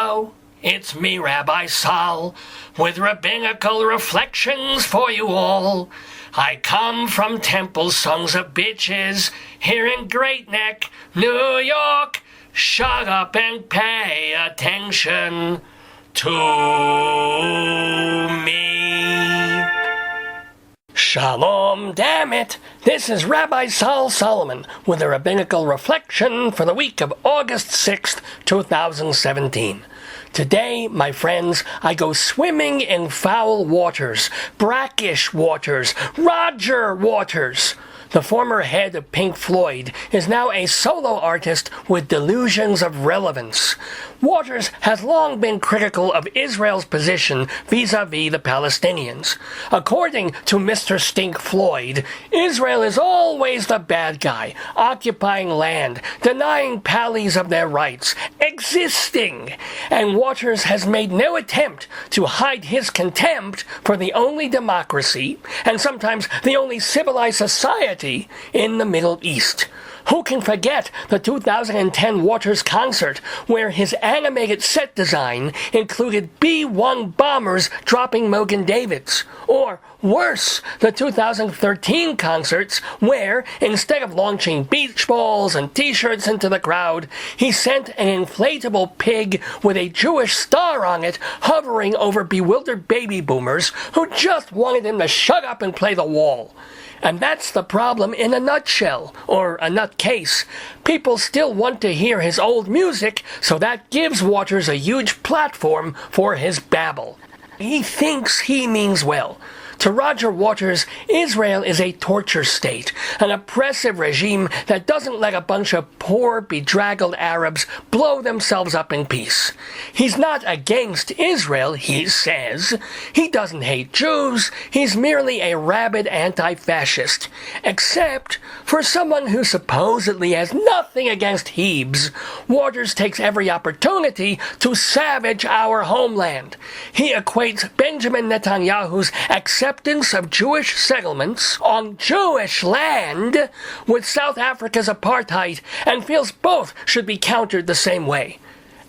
Hello, it's me, Rabbi Sol, with Rabbinical reflections for you all. I come from Temple Sons of Bitches here in Great Neck, New York. Shut up and pay attention to me. Shalom Dammit! This is Rabbi Sol Solomon with a Rabbinical reflection for the week of August 6th, 2017. Today, my friends, I go swimming in foul waters, brackish waters, Roger waters. The former head of Pink Floyd is now a solo artist with delusions of relevance. Waters has long been critical of Israel's position vis-a-vis the Palestinians. According to Mr. Stink Floyd, Israel is always the bad guy, occupying land, denying Pallies of their rights, existing. And Waters has made no attempt to hide his contempt for the only democracy, and sometimes the only civilized society in the Middle East. Who can forget the 2010 Waters concert where his animated set design included B-1 bombers dropping Mogen Davids? Or worse, the 2013 concerts where, instead of launching beach balls and t-shirts into the crowd, he sent an inflatable pig with a Jewish star on it hovering over bewildered baby boomers who just wanted him to shut up and play the wall. And that's the problem in a nutshell, or a nutcase. People still want to hear his old music, so that gives Waters a huge platform for his babble. He thinks he means well. To Roger Waters, Israel is a torture state, an oppressive regime that doesn't let a bunch of poor, bedraggled Arabs blow themselves up in peace. He's not against Israel, he says. He doesn't hate Jews. He's merely a rabid anti-fascist. Except, for someone who supposedly has nothing against Hebes, Waters takes every opportunity to savage our homeland. He equates Benjamin Netanyahu's acceptance of Jewish settlements on Jewish land with South Africa's apartheid and feels both should be countered the same way.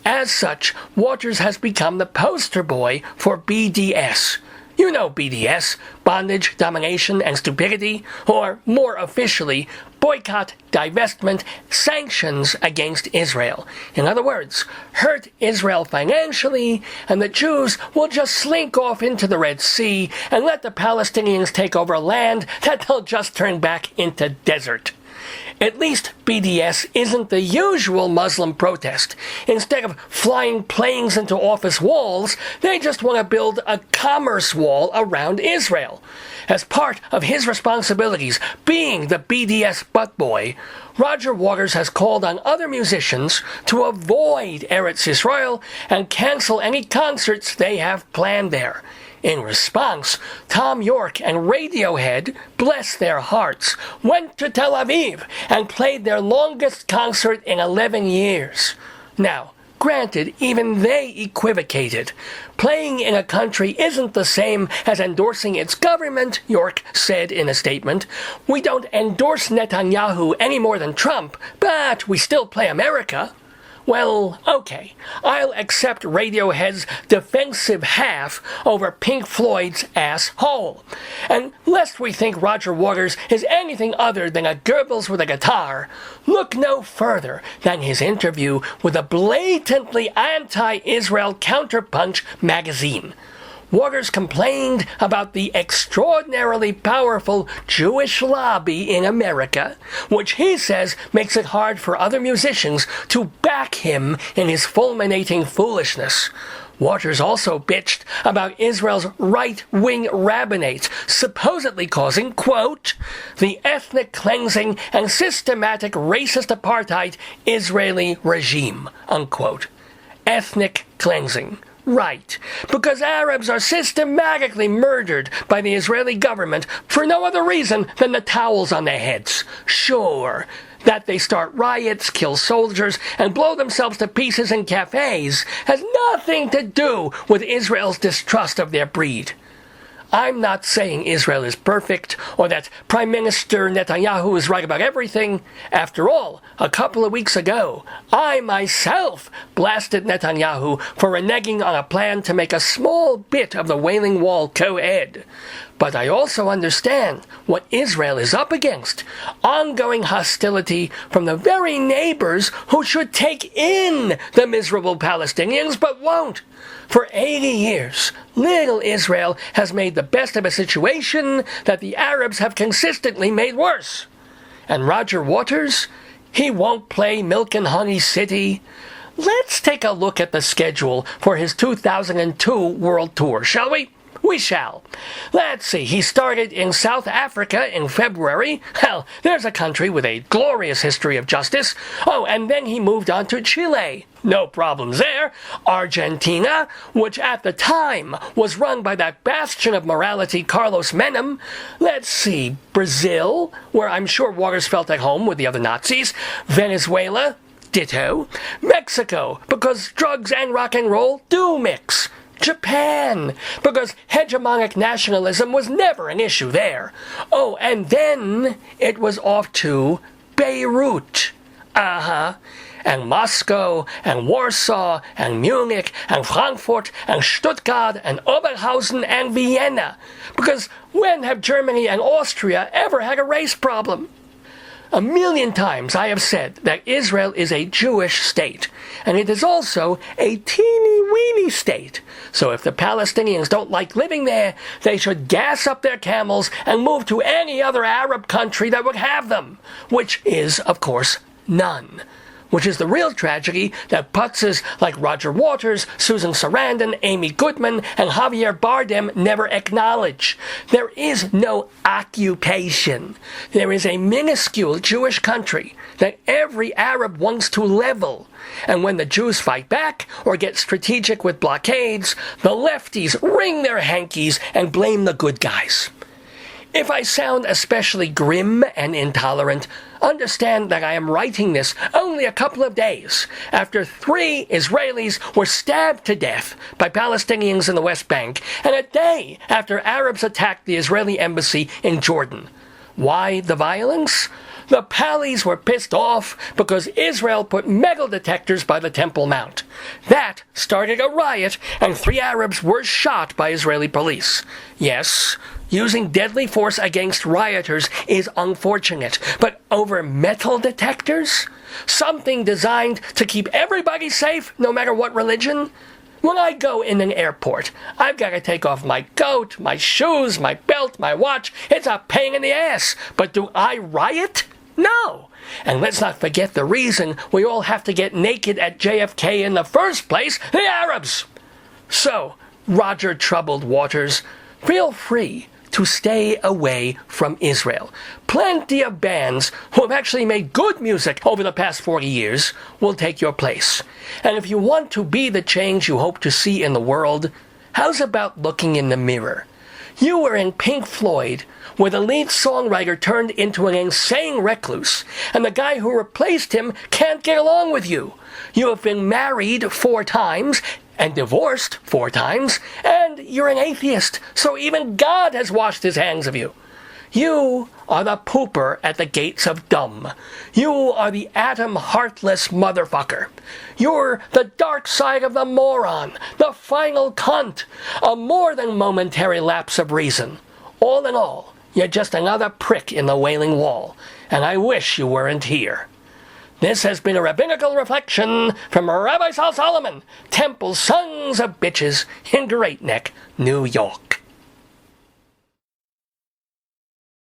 As such, Waters has become the poster boy for BDS. You know BDS, bondage, domination, and stupidity, or more officially, boycott, divestment, sanctions against Israel. In other words, hurt Israel financially, and the Jews will just slink off into the Red Sea and let the Palestinians take over land that they'll just turn back into desert. At least BDS isn't the usual Muslim protest. Instead of flying planes into office walls, they just want to build a commerce wall around Israel. As part of his responsibilities being the BDS butt boy, Roger Waters has called on other musicians to avoid Eretz Yisrael and cancel any concerts they have planned there. In response, Tom York and Radiohead, bless their hearts, went to Tel Aviv and played their longest concert in 11 years. Now, granted, even they equivocated. Playing in a country isn't the same as endorsing its government, York said in a statement. We don't endorse Netanyahu any more than Trump, but we still play America. Well, okay, I'll accept Radiohead's defensive half over Pink Floyd's asshole. And lest we think Roger Waters is anything other than a Goebbels with a guitar, look no further than his interview with a blatantly anti-Israel Counterpunch magazine. Waters complained about the extraordinarily powerful Jewish lobby in America, which he says makes it hard for other musicians to back him in his fulminating foolishness. Waters also bitched about Israel's right-wing rabbinates, supposedly causing, quote, the ethnic cleansing and systematic racist apartheid Israeli regime, unquote. Ethnic cleansing. Right, because Arabs are systematically murdered by the Israeli government for no other reason than the towels on their heads. Sure, that they start riots, kill soldiers, and blow themselves to pieces in cafes has nothing to do with Israel's distrust of their breed. I'm not saying Israel is perfect or that Prime Minister Netanyahu is right about everything. After all, a couple of weeks ago, I myself blasted Netanyahu for reneging on a plan to make a small bit of the Wailing Wall co-ed. But I also understand what Israel is up against. Ongoing hostility from the very neighbors who should take in the miserable Palestinians but won't. For 80 years, little Israel has made the best of a situation that the Arabs have consistently made worse. And Roger Waters? He won't play Milk and Honey City. Let's take a look at the schedule for his 2002 World Tour, shall we? We shall. Let's see, he started in South Africa in February. Hell, there's a country with a glorious history of justice. Oh, and then he moved on to Chile. No problems there. Argentina, which at the time was run by that bastion of morality Carlos Menem. Let's see, Brazil, where I'm sure Waters felt at home with the other Nazis. Venezuela, ditto. Mexico, because drugs and rock and roll do mix. Japan, because hegemonic nationalism was never an issue there. Oh, and then it was off to Beirut. And Moscow, and Warsaw, and Munich, and Frankfurt, and Stuttgart, and Oberhausen, and Vienna. Because when have Germany and Austria ever had a race problem? 1,000,000 times I have said that Israel is a Jewish state, and it is also a teeny-weeny state. So if the Palestinians don't like living there, they should gas up their camels and move to any other Arab country that would have them, which is, of course, none. Which is the real tragedy that putzes like Roger Waters, Susan Sarandon, Amy Goodman, and Javier Bardem never acknowledge. There is no occupation. There is a minuscule Jewish country that every Arab wants to level. And when the Jews fight back or get strategic with blockades, the lefties wring their hankies and blame the good guys. If I sound especially grim and intolerant, understand that I am writing this only a couple of days after 3 Israelis were stabbed to death by Palestinians in the West Bank, and a day after Arabs attacked the Israeli embassy in Jordan. Why the violence? The Pallies were pissed off because Israel put metal detectors by the Temple Mount. That started a riot, and 3 Arabs were shot by Israeli police. Yes, using deadly force against rioters is unfortunate, but over metal detectors? Something designed to keep everybody safe, no matter what religion? When I go in an airport, I've got to take off my coat, my shoes, my belt, my watch. It's a pain in the ass. But do I riot? No. And let's not forget the reason we all have to get naked at JFK in the first place, the Arabs. So, Roger Troubled Waters, feel free to stay away from Israel. Plenty of bands who have actually made good music over the past 40 years will take your place. And if you want to be the change you hope to see in the world, how's about looking in the mirror? You were in Pink Floyd, where the lead songwriter turned into an insane recluse, and the guy who replaced him can't get along with you. You have been married 4 times, and divorced 4 times, and you're an atheist, so even God has washed his hands of you. You are the pooper at the gates of dumb. You are the atom-heartless motherfucker. You're the dark side of the moron, the final cunt, a more than momentary lapse of reason. All in all, you're just another prick in the Wailing Wall, and I wish you weren't here. This has been a Rabbinical reflection from Rabbi Sol Solomon, Temple Sons of Bitches in Great Neck, New York.